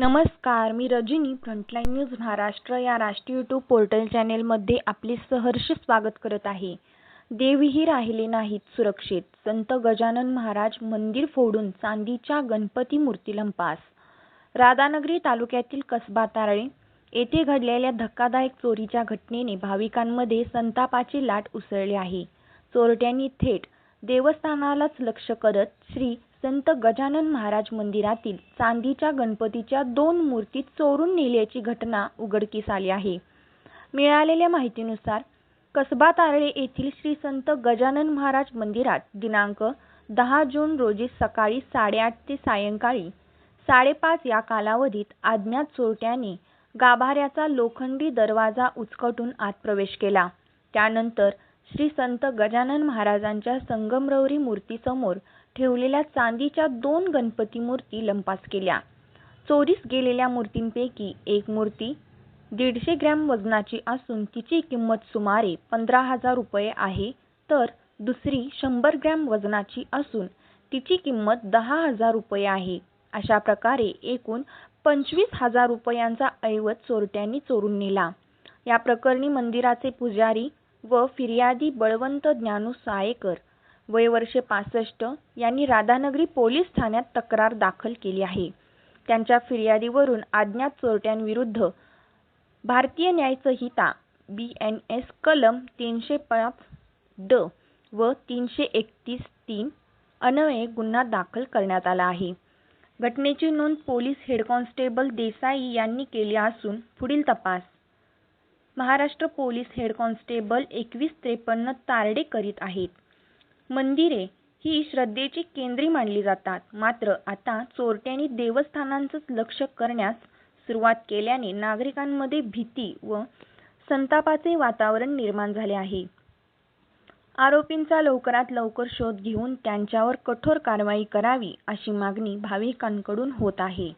नमस्कार, मी Rajani frontline news Maharashtra या राष्ट्रीय यूट्यूब पोर्टल चॅनेलमध्ये आपले सहर्ष स्वागत करत आहे. देवही राहिले नाहीत सुरक्षित, संत गजानन महाराज मंदिर फोडून चांदीच्या गणपती मूर्ती लंपास. राधानगरी तालुक्यातील कसबा तारळे येथे घडलेल्या धक्कादायक चोरीच्या घटनेने भाविकांमध्ये संतापाची लाट उसळली आहे. चोरट्यांनी थेट देवस्थानालाच लक्ष्य करत श्री संत गजानन महाराज मंदिरातील चांदीच्या गणपतीच्या 2 मूर्ती चोरून नेल्याची घटना उघडकीस आली आहे. मिळालेल्या माहितीनुसार कसबा तारळे येथील श्री संत गजानन महाराज मंदिरात दिनांक 10 जून रोजी सकाळी 8:30 ते सायंकाळी 5:30 या कालावधीत अज्ञात चोरट्यांनी गाभाऱ्याचा लोखंडी दरवाजा उचकटून आत प्रवेश केला. त्यानंतर श्री संत गजानन महाराजांच्या संगमरवरी मूर्तीसमोर ठेवलेल्या चांदीच्या 2 गणपती मूर्ती लंपास केल्या. चोरीस गेलेल्या मूर्तींपैकी एक मूर्ती 150 ग्रॅम वजनाची असून तिची किंमत सुमारे 15,000 रुपये आहे, तर दुसरी 100 ग्रॅम वजनाची असून तिची किंमत 10,000 रुपये आहे. अशा प्रकारे एकूण 25,000 रुपयांचा ऐवज चोरट्यांनी चोरून नेला. या प्रकरणी मंदिराचे पुजारी व फिर्यादी बळवंत ज्ञानू सायेकर वय वर्षे 65 यांनी राधानगरी पोलीस ठाण्यात तक्रार दाखल केली आहे. त्यांच्या फिर्यादीवरून अज्ञात चोरट्यांविरुद्ध भारतीय न्याय संहिता BNS कलम 305D व 331(3) अन्वये गुन्हा दाखल करण्यात आला आहे. घटनेची नोंद पोलीस हेड कॉन्स्टेबल देसाई यांनी केली असून पुढील तपास Maharashtra police head constable 2153 Tarde करीत आहेत. मंदिरे ही श्रद्धेची केंद्रे मानली जातात, मात्र आता चोरट्यांनी देवस्थानांचंच लक्ष्य करण्यास सुरुवात केल्याने नागरिकांमध्ये भीती व संतापाचे वातावरण निर्माण झाले आहे. आरोपींचा लवकरात लवकर शोध घेऊन त्यांच्यावर कठोर कारवाई करावी अशी मागणी भाविकांकडून होत आहे.